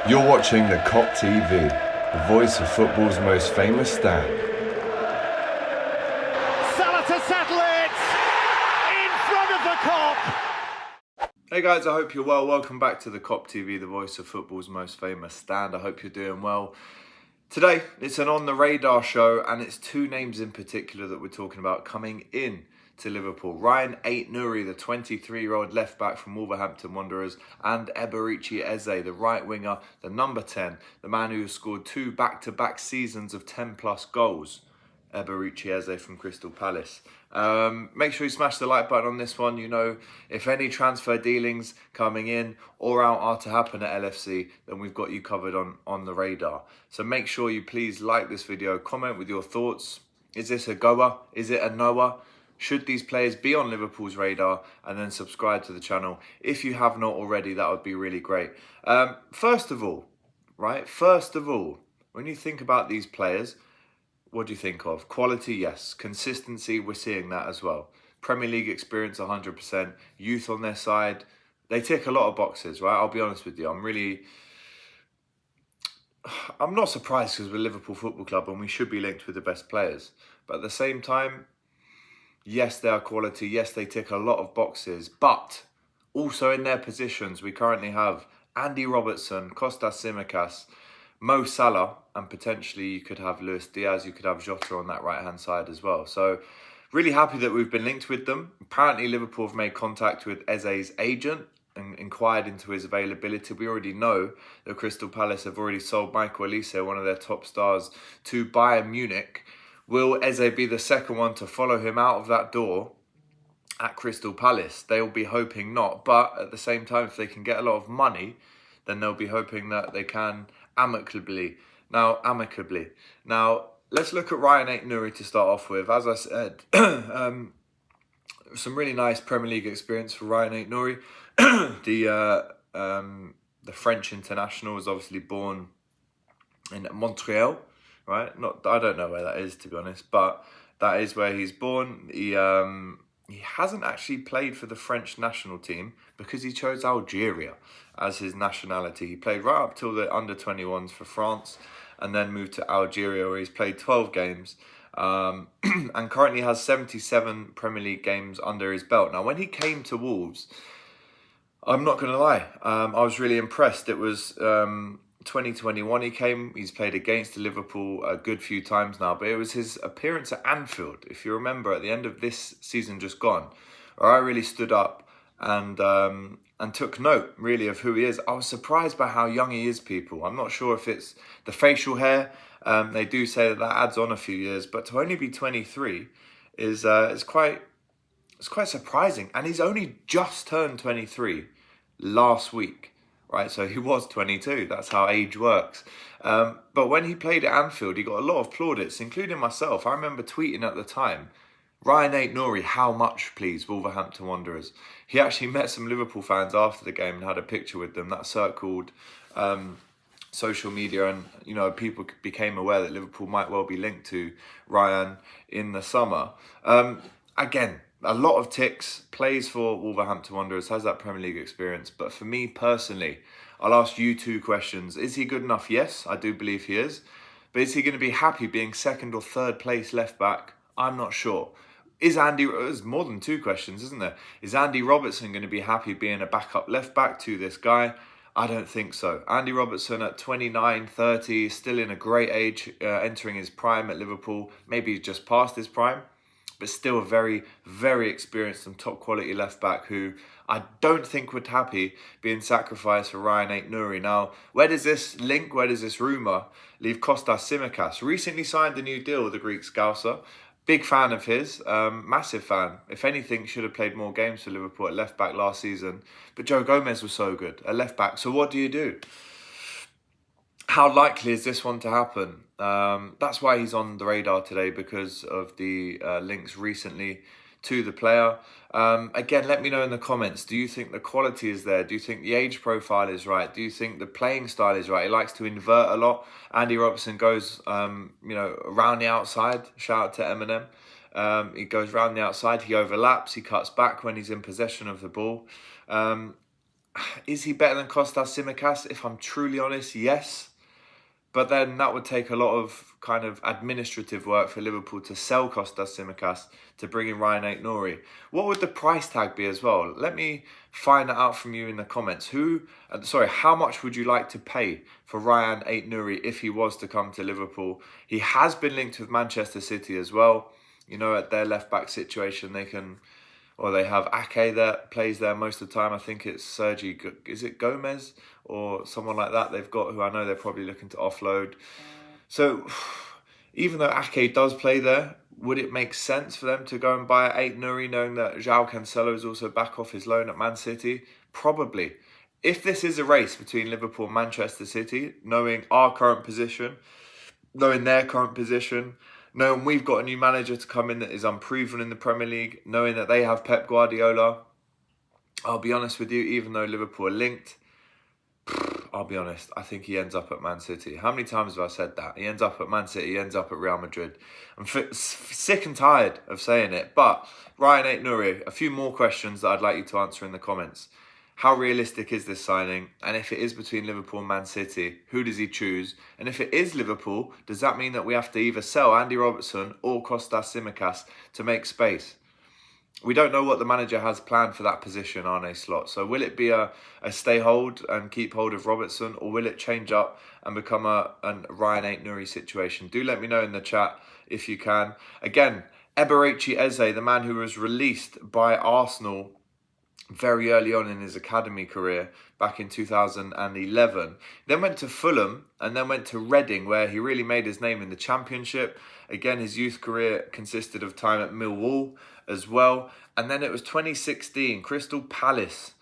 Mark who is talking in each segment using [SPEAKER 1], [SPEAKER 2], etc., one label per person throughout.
[SPEAKER 1] You're watching the COP TV, the voice of football's most famous stand.
[SPEAKER 2] Salah to settle it in front of the COP.
[SPEAKER 3] Hey guys, I hope you're well. Welcome back to the COP TV, the voice of football's most famous stand. I hope you're doing well. Today, it's an on the radar show, and it's two names in particular that we're talking about coming in to Liverpool. Ryan Ait-Nouri, the 23-year-old left-back from Wolverhampton Wanderers, and Eberechi Eze, the right winger, the number 10, the man who scored two back-to-back seasons of 10-plus goals. Eberechi Eze from Crystal Palace. Make sure you smash the like button on this one. You know, if any transfer dealings coming in or out are to happen at LFC, then we've got you covered on the radar. So make sure you please like this video, comment with your thoughts. Is this a goer? Is it a knower? Should these players be on Liverpool's radar? And then subscribe to the channel. If you have not already, that would be really great. First of all, when you think about these players, what do you think of? Quality, yes. Consistency, we're seeing that as well. Premier League experience, 100%. Youth on their side. They tick a lot of boxes, right? I'll be honest with you. I'm not surprised because we're Liverpool Football Club and we should be linked with the best players. But at the same time, yes, they are quality. Yes, they tick a lot of boxes. But also in their positions, we currently have Andy Robertson, Kostas Tsimikas, Mo Salah, and potentially you could have Luis Diaz, you could have Jota on that right-hand side as well. So really happy that we've been linked with them. Apparently Liverpool have made contact with Eze's agent and inquired into his availability. We already know that Crystal Palace have already sold Michael Olise, one of their top stars, to Bayern Munich. Will Eze be the second one to follow him out of that door at Crystal Palace? They'll be hoping not, but at the same time, if they can get a lot of money, then they'll be hoping that they can amicably. Now, let's look at Ryan Ait-Nouri to start off with. As I said, some really nice Premier League experience for Ryan Ait-Nouri. The French international was obviously born in Montreal, right? I don't know where that is, to be honest, but that is where he's born. He hasn't actually played for the French national team because he chose Algeria as his nationality. He played right up till the under-21s for France and then moved to Algeria, where he's played 12 games and currently has 77 Premier League games under his belt. Now, when he came to Wolves, I'm not going to lie, I was really impressed. It was 2021 he came. He's played against Liverpool a good few times now, but it was his appearance at Anfield, if you remember, at the end of this season just gone, where I really stood up and took note, really, of who he is. I was surprised by how young he is, people. I'm not sure if it's the facial hair. They do say that adds on a few years, but to only be 23 is quite surprising. And he's only just turned 23 last week. Right, so he was 22. That's how age works. But when he played at Anfield, he got a lot of plaudits, including myself. I remember tweeting at the time, Ryan Ait-Nouri, how much, please, Wolverhampton Wanderers? He actually met some Liverpool fans after the game and had a picture with them. That circled social media, and you know, people became aware that Liverpool might well be linked to Ryan in the summer. Again, a lot of ticks, plays for Wolverhampton Wanderers, has that Premier League experience. But for me personally, I'll ask you two questions. Is he good enough? Yes, I do believe he is. But is he going to be happy being second or third place left back? I'm not sure. There's more than two questions, isn't there? Is Andy Robertson going to be happy being a backup left back to this guy? I don't think so. Andy Robertson at 29, 30, still in a great age, entering his prime at Liverpool. Maybe just past his prime, but still a very, very experienced and top quality left back who I don't think would happy being sacrificed for Ryan Ait-Nouri. Now, where does this rumour leave Kostas Tsimikas? Recently signed a new deal with the Greek Scouser. Big fan of his, massive fan. If anything, should have played more games for Liverpool at left back last season. But Joe Gomez was so good at left back. So what do you do? How likely is this one to happen? That's why he's on the radar today, because of the links recently to the player. Again, let me know in the comments. Do you think the quality is there? Do you think the age profile is right? Do you think the playing style is right? He likes to invert a lot. Andy Robertson goes, around the outside. Shout out to Eminem. He goes round the outside. He overlaps. He cuts back when he's in possession of the ball. Is he better than Kostas Tsimikas? If I'm truly honest, yes. But then that would take a lot of kind of administrative work for Liverpool to sell Kostas Tsimikas to bring in Ryan Ait-Nouri. What would the price tag be as well? Let me find that out from you in the comments. How much would you like to pay for Ryan Ait-Nouri if he was to come to Liverpool? He has been linked with Manchester City as well. You know, at their left-back situation, they have Ake that plays there most of the time. I think it's is it Gomez or someone like that they've got, who I know they're probably looking to offload. So even though Ake does play there, would it make sense for them to go and buy Ait-Nouri, knowing that João Cancelo is also back off his loan at Man City? Probably. If this is a race between Liverpool and Manchester City, knowing our current position, knowing their current position, knowing we've got a new manager to come in that is unproven in the Premier League, knowing that they have Pep Guardiola, I'll be honest with you, even though Liverpool are linked, I'll be honest, I think he ends up at Man City. How many times have I said that? He ends up at Man City, he ends up at Real Madrid. I'm sick and tired of saying it. But Ryan Ait-Nouri, a few more questions that I'd like you to answer in the comments. How realistic is this signing? And if it is between Liverpool and Man City, who does he choose? And if it is Liverpool, does that mean that we have to either sell Andy Robertson or Kostas Tsimikas to make space? We don't know what the manager has planned for that position, Arne Slot. So will it be a stay hold and keep hold of Robertson, or will it change up and become a Ryan Ait-Nouri situation? Do let me know in the chat if you can. Again, Eberechi Eze, the man who was released by Arsenal very early on in his academy career back in 2011, then went to Fulham and then went to Reading, where he really made his name in the Championship. Again, his youth career consisted of time at Millwall as well. And then it was 2016, Crystal Palace,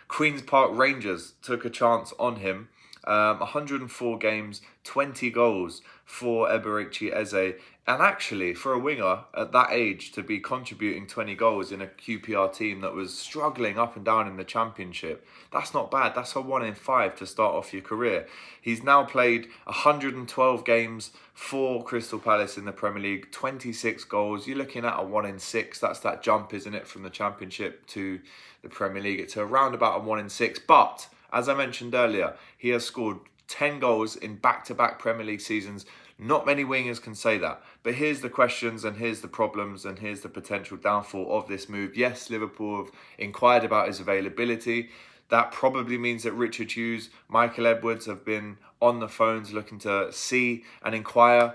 [SPEAKER 3] Queen's Park Rangers took a chance on him. 104 games, 20 goals for Eberechi Eze. And actually, for a winger at that age to be contributing 20 goals in a QPR team that was struggling up and down in the Championship, that's not bad. That's a 1 in 5 to start off your career. He's now played 112 games for Crystal Palace in the Premier League, 26 goals. You're looking at a 1 in 6. That's that jump, isn't it, from the Championship to the Premier League? It's around about a 1 in 6. But as I mentioned earlier, he has scored 10 goals in back-to-back Premier League seasons. Not many wingers can say that. But here's the questions and here's the problems and here's the potential downfall of this move. Yes, Liverpool have inquired about his availability. That probably means that Richard Hughes, Michael Edwards have been on the phones looking to see and inquire.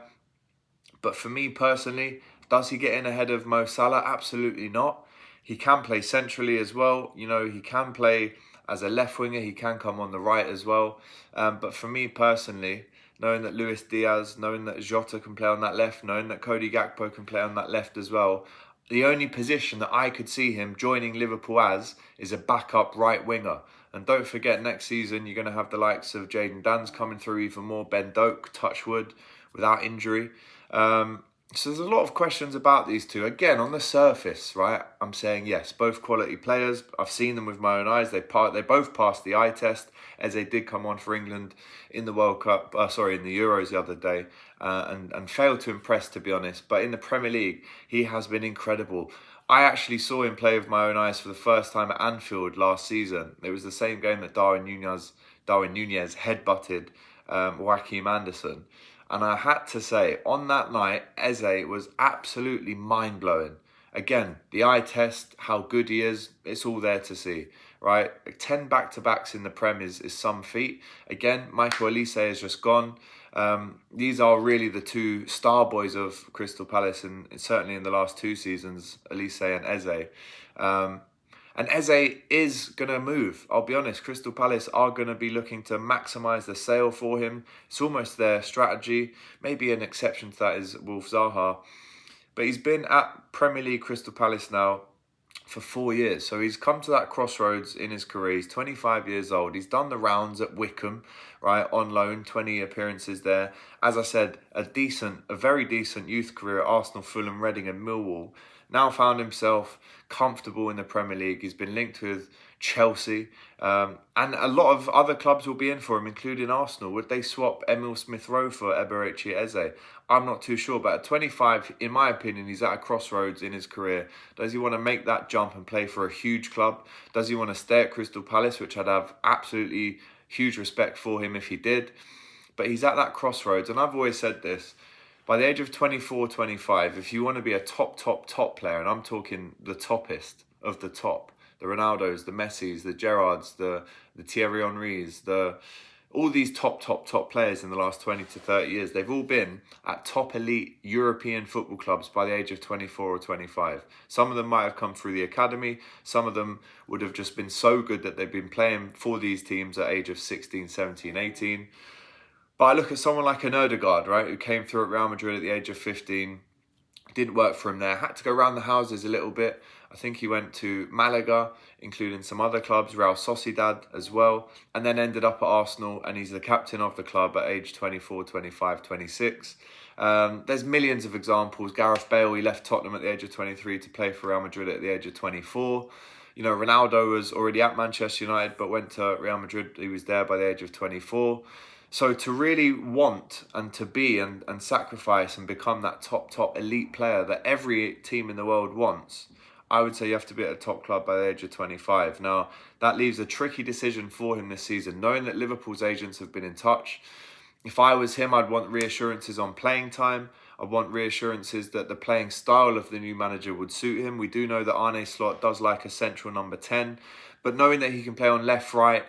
[SPEAKER 3] But for me personally, does he get in ahead of Mo Salah? Absolutely not. He can play centrally as well. You know, he can play as a left winger. He can come on the right as well. But for me personally, knowing that Luis Diaz, knowing that Jota can play on that left, knowing that Cody Gakpo can play on that left as well, the only position that I could see him joining Liverpool as is a backup right winger. And don't forget, next season you're going to have the likes of Jayden Danns coming through even more, Ben Doak, touchwood, without injury. So there's a lot of questions about these two. Again, on the surface, right, I'm saying yes, both quality players. I've seen them with my own eyes. They both passed the eye test. Eze did come on for England in the World Cup, in the Euros the other day, and failed to impress, to be honest. But in the Premier League, he has been incredible. I actually saw him play with my own eyes for the first time at Anfield last season. It was the same game that Darwin Nunez headbutted Joachim Andersen. And I had to say, on that night, Eze was absolutely mind-blowing. Again, the eye test, how good he is, it's all there to see, right? 10 back-to-backs in the Prem is some feat. Again, Michael Olise has just gone. These are really the two star boys of Crystal Palace, and certainly in the last 2 seasons, Olise and Eze. And Eze is going to move. I'll be honest, Crystal Palace are going to be looking to maximise the sale for him. It's almost their strategy. Maybe an exception to that is Wolf Zaha. But he's been at Premier League Crystal Palace now for 4 years. So he's come to that crossroads in his career. He's 25 years old. He's done the rounds at Wickham, right, on loan, 20 appearances there. As I said, a very decent youth career at Arsenal, Fulham, Reading and Millwall. Now found himself comfortable in the Premier League. He's been linked with Chelsea, and a lot of other clubs will be in for him, including Arsenal. Would they swap Emil Smith-Rowe for Eberechi Eze? I'm not too sure, but at 25, in my opinion, he's at a crossroads in his career. Does he want to make that jump and play for a huge club? Does he want to stay at Crystal Palace, which I'd have absolutely huge respect for him if he did? But he's at that crossroads, and I've always said this, by the age of 24, 25, if you want to be a top player, and I'm talking the toppest of the top, the Ronaldos, the Messis, the Gerrards, the Thierry Henrys, all these top players in the last 20 to 30 years, they've all been at top elite European football clubs by the age of 24 or 25. Some of them might have come through the academy. Some of them would have just been so good that they've been playing for these teams at age of 16, 17, 18. But I look at someone like an Odegaard, right, who came through at Real Madrid at the age of 15. Didn't work for him there. Had to go around the houses a little bit. I think he went to Malaga, including some other clubs, Real Sociedad as well, and then ended up at Arsenal, and he's the captain of the club at age 24, 25, 26. There's millions of examples. Gareth Bale, he left Tottenham at the age of 23 to play for Real Madrid at the age of 24. You know, Ronaldo was already at Manchester United, but went to Real Madrid. He was there by the age of 24. So to really want and to be and sacrifice and become that top elite player that every team in the world wants, I would say you have to be at a top club by the age of 25. Now, that leaves a tricky decision for him this season, knowing that Liverpool's agents have been in touch. If I was him, I'd want reassurances on playing time. I'd want reassurances that the playing style of the new manager would suit him. We do know that Arne Slot does like a central number 10, but knowing that he can play on left, right,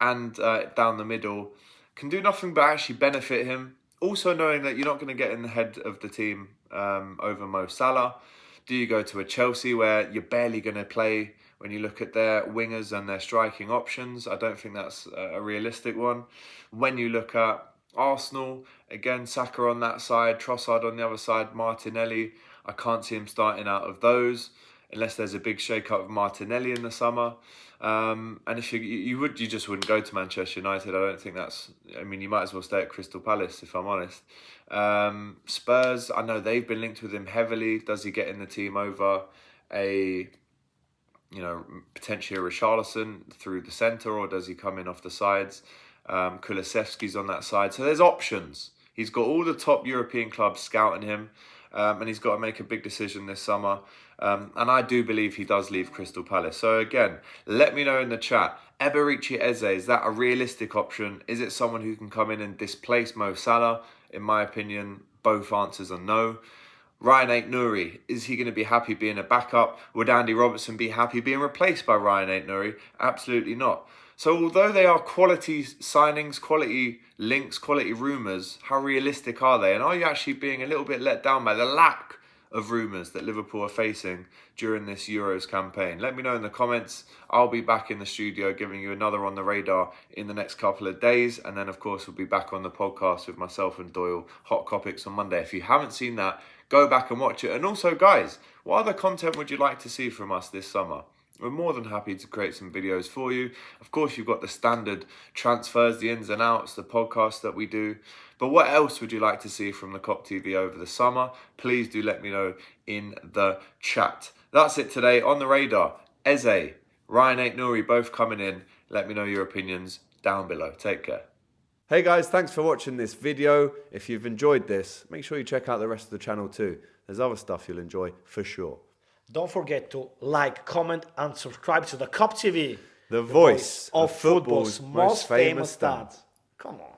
[SPEAKER 3] and down the middle can do nothing but actually benefit him. Also knowing that you're not going to get in the head of the team over Mo Salah. Do you go to a Chelsea where you're barely going to play when you look at their wingers and their striking options? I don't think that's a realistic one. When you look at Arsenal, again, Saka on that side, Trossard on the other side, Martinelli, I can't see him starting out of those unless there's a big shake-up of Martinelli in the summer. And if you just wouldn't go to Manchester United. I don't think that's, I mean, you might as well stay at Crystal Palace, if I'm honest. Spurs, I know they've been linked with him heavily. Does he get in the team over potentially a Richarlison through the centre, or does he come in off the sides? Kulusevski's on that side. So there's options. He's got all the top European clubs scouting him. And he's got to make a big decision this summer. And I do believe he does leave Crystal Palace. So again, let me know in the chat. Eberechi Eze, is that a realistic option? Is it someone who can come in and displace Mo Salah? In my opinion, both answers are no. Ryan Ait-Nouri, is he going to be happy being a backup? Would Andy Robertson be happy being replaced by Ryan Ait-Nouri? Absolutely not. So although they are quality signings, quality links, quality rumours, how realistic are they? And are you actually being a little bit let down by the lack of rumours that Liverpool are facing during this Euros campaign? Let me know in the comments. I'll be back in the studio giving you another On The Radar in the next couple of days. And then, of course, we'll be back on the podcast with myself and Doyle, Hot Topics on Monday. If you haven't seen that, go back and watch it. And also, guys, what other content would you like to see from us this summer? We're more than happy to create some videos for you. Of course, you've got the standard transfers, the ins and outs, the podcasts that we do. But what else would you like to see from the COP TV over the summer? Please do let me know in the chat. That's it today. On the radar, Eze, Ryan Ait-Nouri both coming in. Let me know your opinions down below. Take care.
[SPEAKER 1] Hey guys, thanks for watching this video. If you've enjoyed this, make sure you check out the rest of the channel too. There's other stuff you'll enjoy for sure.
[SPEAKER 4] Don't forget to like, comment and subscribe to the COP TV.
[SPEAKER 1] The voice of football's most famous
[SPEAKER 4] dads. Come on.